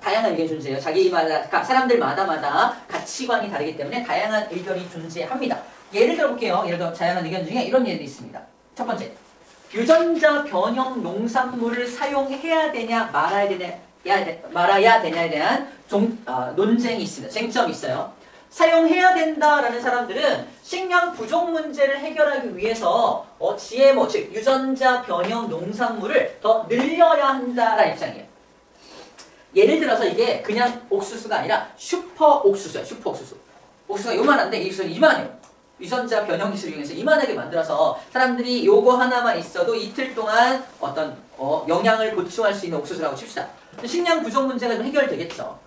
다양한 의견이 존재해요. 자기마다, 사람들마다 가치관이 다르기 때문에 다양한 의견이 존재합니다. 예를 들어볼게요. 예를 들어 다양한 의견 중에 이런 예들이 있습니다. 첫 번째. 유전자 변형 농산물을 사용해야 되냐 말아야 되냐에 대한 논쟁이 있습니다. 쟁점이 있어요. 사용해야 된다라는 사람들은 식량 부족 문제를 해결하기 위해서 GMO, 즉 유전자 변형 농산물을 더 늘려야 한다라는 입장이에요. 예를 들어서 이게 그냥 옥수수가 아니라 슈퍼 옥수수예요. 슈퍼 옥수수. 옥수수가 요만한데 이 옥수수는 이만해요. 유전자 변형 기술을 이용해서 이만하게 만들어서 사람들이 요거 하나만 있어도 이틀 동안 어떤 영양을 보충할 수 있는 옥수수라고 칩시다. 식량 부족 문제가 좀 해결되겠죠.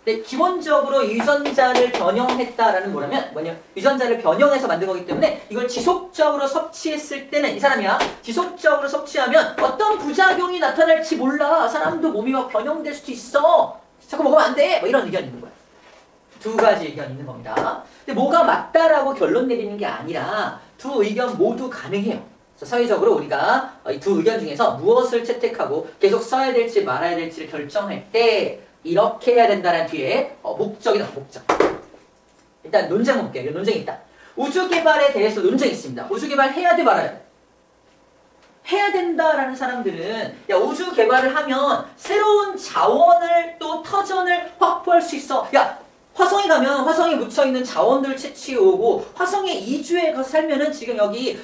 근데 기본적으로 유전자를 변형했다라는 유전자를 변형해서 만든 거기 때문에 이걸 지속적으로 섭취했을 때는 이 사람이야. 지속적으로 섭취하면 어떤 부작용이 나타날지 몰라. 사람도 몸이 막 변형될 수도 있어. 자꾸 먹으면 안 돼. 뭐 이런 의견이 있는 거야. 두 가지 의견이 있는 겁니다. 근데 뭐가 맞다라고 결론 내리는 게 아니라 두 의견 모두 가능해요. 그래서 사회적으로 우리가 이 두 의견 중에서 무엇을 채택하고 계속 써야 될지 말아야 될지를 결정할 때 이렇게 해야 된다는 뒤에 목적이다. 목적. 일단 논쟁 볼게요. 논쟁이 있다. 우주 개발에 대해서 논쟁이 있습니다. 우주 개발 해야 돼 말아야 돼? 해야 된다라는 사람들은 우주 개발을 하면 새로운 자원을 또 터전을 확보할 수 있어. 화성에 가면 화성에 묻혀있는 자원들을 채취해오고 화성에 이주해 가서 살면은 지금 여기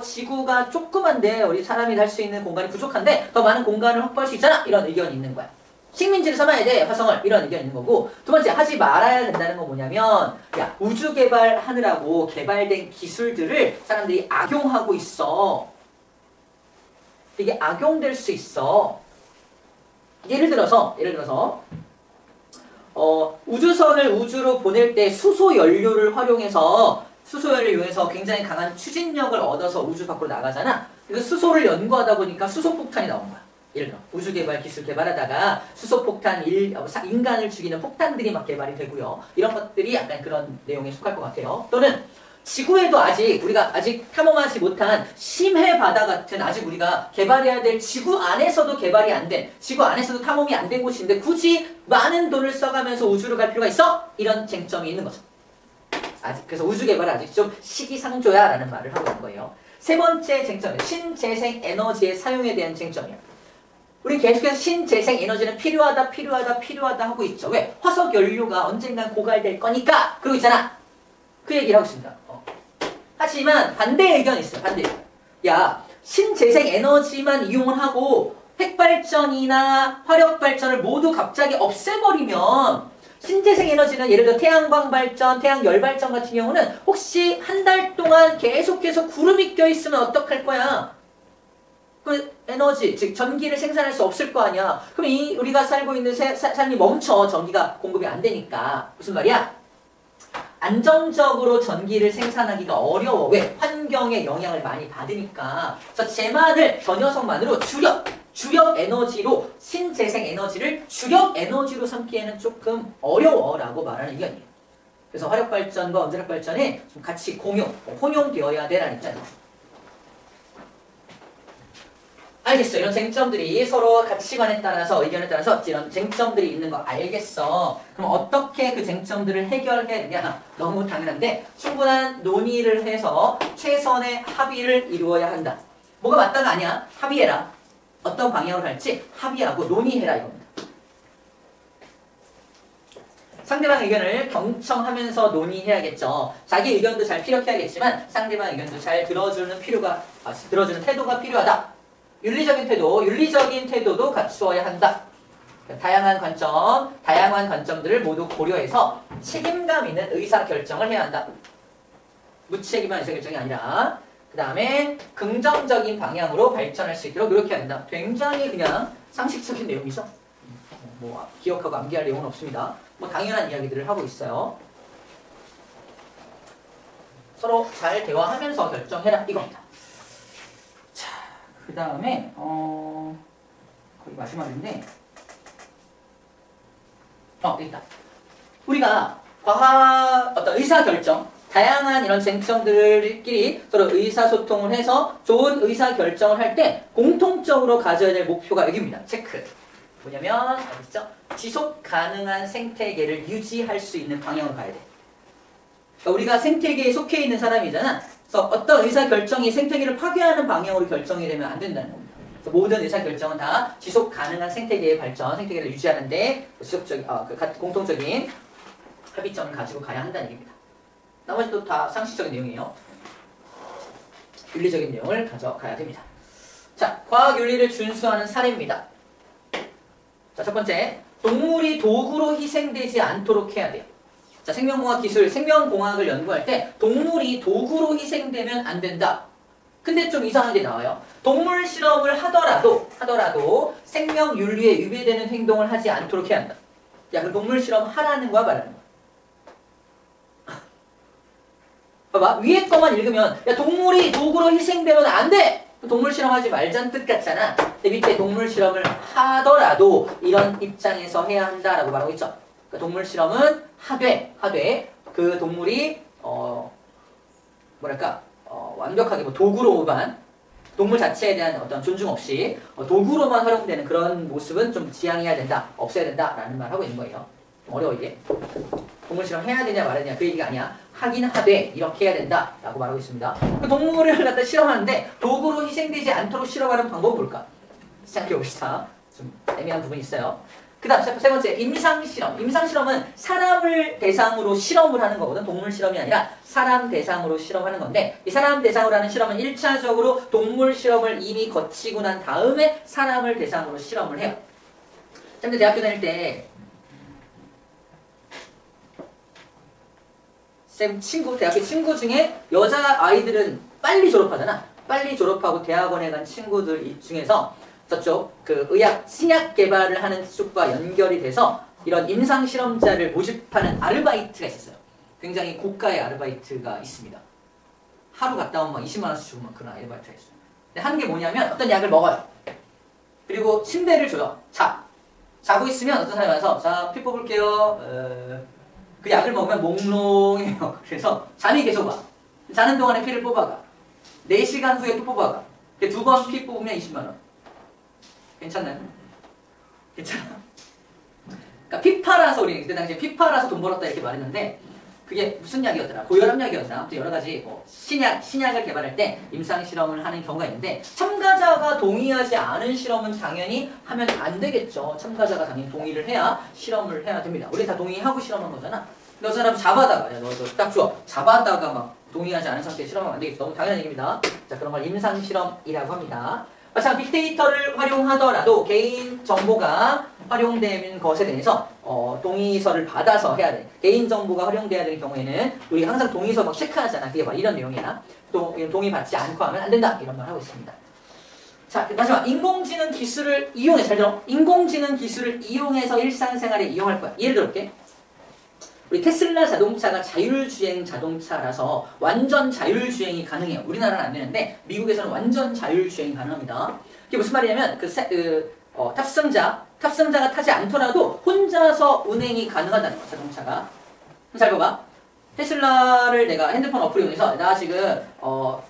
지구가 조그만데 우리 사람이 살 수 있는 공간이 부족한데 더 많은 공간을 확보할 수 있잖아. 이런 의견이 있는 거야. 식민지를 삼아야 돼. 화성을. 이런 의견이 있는 거고 두 번째 하지 말아야 된다는 건 뭐냐면 우주 개발하느라고 개발된 기술들을 사람들이 악용하고 있어. 이게 악용될 수 있어. 예를 들어서 우주선을 우주로 보낼 때 수소연료를 이용해서 굉장히 강한 추진력을 얻어서 우주 밖으로 나가잖아. 그 수소를 연구하다 보니까 수소폭탄이 나온 거야. 예를 들어 우주 개발 기술 개발하다가 수소폭탄, 인간을 죽이는 폭탄들이 막 개발이 되고요. 이런 것들이 약간 그런 내용에 속할 것 같아요. 또는 지구에도 우리가 아직 탐험하지 못한 심해 바다 같은 아직 우리가 개발해야 될 지구 안에서도 개발이 안 된, 지구 안에서도 탐험이 안 된 곳인데 굳이 많은 돈을 써가면서 우주로 갈 필요가 있어? 이런 쟁점이 있는 거죠. 그래서 우주 개발은 아직 좀 시기상조야 라는 말을 하고 있는 거예요. 세 번째 쟁점은 신재생 에너지의 사용에 대한 쟁점이에요. 우리 계속해서 신재생 에너지는 필요하다 하고 있죠. 왜? 화석 연료가 언젠간 고갈될 거니까 그러고 있잖아. 그 얘기를 하고 있습니다. 하지만 반대 의견이 있어요. 반대 의견. 신재생 에너지만 이용을 하고 핵발전이나 화력발전을 모두 갑자기 없애버리면 신재생 에너지는 예를 들어 태양광 발전, 태양열 발전 같은 경우는 혹시 한 달 동안 계속해서 구름이 껴있으면 어떡할 거야? 그 에너지, 즉 전기를 생산할 수 없을 거 아니야. 그럼 우리가 살고 있는 삶이 멈춰. 전기가 공급이 안 되니까. 무슨 말이야? 안정적으로 전기를 생산하기가 어려워. 왜? 환경에 영향을 많이 받으니까. 그래서 저 녀석만으로 주력 에너지로 신재생 에너지를 주력 에너지로 삼기에는 조금 어려워라고 말하는 의견이에요. 그래서 화력발전과 원자력발전이 좀 같이 혼용되어야 되라는 입장이에요. 알겠어. 이런 쟁점들이 서로 가치관에 따라서 의견에 따라서 이런 쟁점들이 있는 거 알겠어. 그럼 어떻게 그 쟁점들을 해결해야 되냐? 너무 당연한데 충분한 논의를 해서 최선의 합의를 이루어야 한다. 뭐가 맞다가 아니야. 합의해라. 어떤 방향으로 갈지 합의하고 논의해라 이겁니다. 상대방 의견을 경청하면서 논의해야겠죠. 자기 의견도 잘 피력해야겠지만 상대방 의견도 잘 들어주는 태도가 필요하다. 윤리적인 태도도 갖추어야 한다. 다양한 관점들을 모두 고려해서 책임감 있는 의사결정을 해야 한다. 무책임한 의사결정이 아니라 그 다음에 긍정적인 방향으로 발전할 수 있도록 노력해야 된다. 굉장히 그냥 상식적인 내용이죠. 뭐 기억하고 암기할 내용은 없습니다. 뭐 당연한 이야기들을 하고 있어요. 서로 잘 대화하면서 결정해라 이겁니다. 자, 그 다음에 거의 마지막인데 일단 우리가 어떤 의사결정, 다양한 이런 쟁점들끼리 서로 의사소통을 해서 좋은 의사결정을 할 때 공통적으로 가져야 될 목표가 여기입니다. 체크. 뭐냐면 어딨죠? 지속 가능한 생태계를 유지할 수 있는 방향으로 가야 돼. 그러니까 우리가 생태계에 속해 있는 사람이잖아. 그래서 어떤 의사결정이 생태계를 파괴하는 방향으로 결정이 되면 안 된다는 겁니다. 그래서 모든 의사결정은 다 지속 가능한 생태계의 발전, 생태계를 유지하는데 공통적인 합의점을 가지고 가야 한다는 얘기입니다. 나머지 또 다 상식적인 내용이에요. 윤리적인 내용을 가져가야 됩니다. 자, 과학윤리를 준수하는 사례입니다. 자, 첫 번째, 동물이 도구로 희생되지 않도록 해야 돼요. 자, 생명공학 기술, 생명공학을 연구할 때 동물이 도구로 희생되면 안 된다. 근데 좀 이상한 게 나와요. 동물 실험을 하더라도 생명윤리에 위배되는 행동을 하지 않도록 해야 한다. 야, 그 동물 실험 하라는 거야, 말하는 거야? 봐봐, 위에 거만 읽으면 야, 동물이 도구로 희생되면 안 돼! 동물 실험하지 말자는 뜻 같잖아. 근데 밑에 동물 실험을 하더라도 이런 입장에서 해야 한다라고 말하고 있죠. 그러니까 동물 실험은 하되 그 동물이 완벽하게 뭐 도구로만 동물 자체에 대한 어떤 존중 없이 도구로만 활용되는 그런 모습은 좀 지양해야 된다, 없애야 된다라는 말을 하고 있는 거예요. 좀 어려워 이게. 동물 실험 해야 되냐 말아야 되냐 그 얘기가 아니야. 하긴 하되 이렇게 해야 된다라고 말하고 있습니다. 그 동물을 갖다 실험하는데 도구로 희생되지 않도록 실험하는 방법은 뭘까? 생각해봅시다. 좀 애매한 부분이 있어요. 그 다음 세 번째, 임상실험. 임상실험은 사람을 대상으로 실험을 하는 거거든. 동물 실험이 아니라 사람 대상으로 실험하는 건데 이 사람 대상으로 하는 실험은 1차적으로 동물 실험을 이미 거치고 난 다음에 사람을 대상으로 실험을 해요. 근데 대학교 다닐 때 대학교 친구 중에 여자아이들은 빨리 졸업하잖아. 빨리 졸업하고 대학원에 간 친구들 중에서 저쪽 그 의학, 신약 개발을 하는 쪽과 연결이 돼서 이런 임상실험자를 모집하는 아르바이트가 있었어요. 굉장히 고가의 아르바이트가 있습니다. 하루 갔다 오면 막 20만 원씩 주고 막 그런 아르바이트가 있어요. 근데 하는 게 뭐냐면 어떤 약을 먹어요. 그리고 침대를 줘요. 자고 있으면 어떤 사람이 와서 자, 피 뽑을게요. 그 약을 먹으면 몽롱해요. 그래서 잠이 계속 와. 자는 동안에 피를 뽑아가. 4시간 후에 또 뽑아가. 2번 피 뽑으면 20만 원. 괜찮나요? 괜찮아? 그러니까 피 팔아서 우리 그때 당시에 피 팔아서 돈 벌었다 이렇게 말했는데 그게 무슨 약이었더라? 고혈압 약이었나? 아무튼 여러 가지 뭐 신약을 개발할 때 임상 실험을 하는 경우가 있는데 참가자가 동의하지 않은 실험은 당연히 하면 안 되겠죠. 참가자가 당연히 동의를 해야 실험을 해야 됩니다. 우리 다 동의하고 실험한 거잖아. 너 사람 잡아다가 너 딱 줘. 잡아다가 막 동의하지 않은 상태에 실험하면 안 되겠죠. 너무 당연한 얘기입니다. 자, 그런 걸 임상 실험이라고 합니다. 자, 빅데이터를 활용하더라도 개인 정보가 활용되는 것에 대해서 동의서를 받아서 해야 돼. 개인 정보가 활용돼야 되는 경우에는 우리가 항상 동의서 막 체크하잖아. 그게 바로 이런 내용이야. 또 동의 받지 않고 하면 안 된다. 이런 말 하고 있습니다. 자, 마지막 인공지능 기술을 이용해. 잘 들어. 인공지능 기술을 이용해서 일상생활에 이용할 거야. 예를 들어볼게. 우리 테슬라 자동차가 자율주행 자동차라서 완전 자율주행이 가능해요. 우리나라는 안 되는데 미국에서는 완전 자율주행이 가능합니다. 그게 무슨 말이냐면 탑승자가 타지 않더라도 혼자서 운행이 가능하다는 거야. 자동차가. 잘 봐봐. 테슬라를 내가 핸드폰 어플을 이용해서 나 지금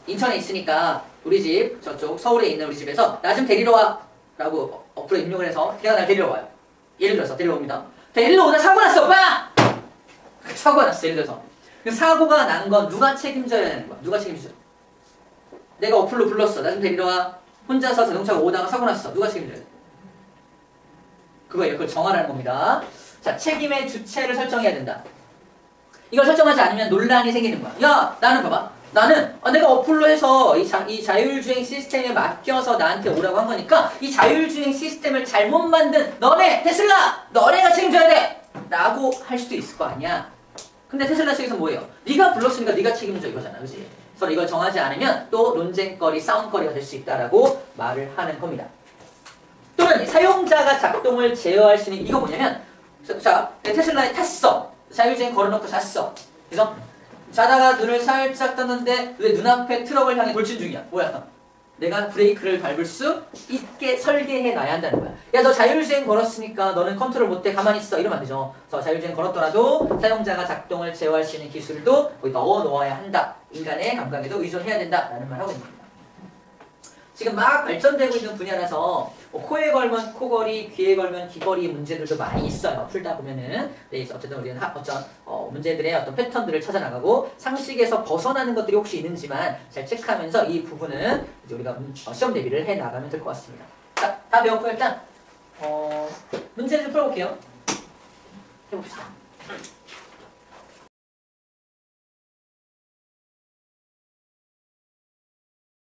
인천에 있으니까 우리 집 저쪽 서울에 있는 우리 집에서 나 좀 데리러 와 라고 어플에 입력을 해서 걔가 날 데리러 와요. 예를 들어서 데리러 옵니다. 데리러 오다 사고 났어 오빠! 사고가 났어. 예를 들어서 그 사고가 난 건 누가 책임져야 되는 거야? 누가 책임져? 내가 어플로 불렀어. 나 좀 데리러 와. 혼자서 자동차가 오다가 사고 났어. 누가 책임져야 돼? 그거예요. 그걸 정하라는 겁니다. 자, 책임의 주체를 설정해야 된다. 이걸 설정하지 않으면 논란이 생기는 거야. 야, 나는 봐봐. 나는 내가 어플로 해서 이 자율주행 시스템에 맡겨서 나한테 오라고 한 거니까 이 자율주행 시스템을 잘못 만든 너네 테슬라! 너네가 책임져야 돼! 라고 할 수도 있을 거 아니야. 근데 테슬라 측에서 뭐예요? 네가 불렀으니까 네가 책임져 이거잖아. 그치? 그래서 이걸 정하지 않으면 또 논쟁거리, 싸움거리가 될 수 있다라고 말을 하는 겁니다. 또는 사용자가 작동을 제어할 수 있는 이거 뭐냐면 자, 테슬라에 탔어. 자율주행 걸어놓고 잤어. 그래서 자다가 눈을 살짝 떴는데 왜 눈앞에 트럭을 향해 돌진 중이야? 뭐야? 내가 브레이크를 밟을 수 있게 설계해 놔야 한다는 거야. 야, 너 자율주행 걸었으니까 너는 컨트롤 못해. 가만히 있어. 이러면 안 되죠. 그래서 자율주행 걸었더라도 사용자가 작동을 제어할 수 있는 기술도 거기 넣어 놓아야 한다. 인간의 감각에도 의존해야 된다라는 말 하고 있는 겁니다. 지금 막 발전되고 있는 분야라서 코에 걸면 코걸이, 귀에 걸면 귀걸이 문제들도 많이 있어요. 풀다 보면은. 네, 어쨌든 우리는 어떤 문제들의 어떤 패턴들을 찾아나가고 상식에서 벗어나는 것들이 혹시 있는지만 잘 체크하면서 이 부분은 이제 우리가 시험 대비를 해 나가면 될 것 같습니다. 자, 다 배웠고 일단 문제를 좀 풀어볼게요. 해봅시다.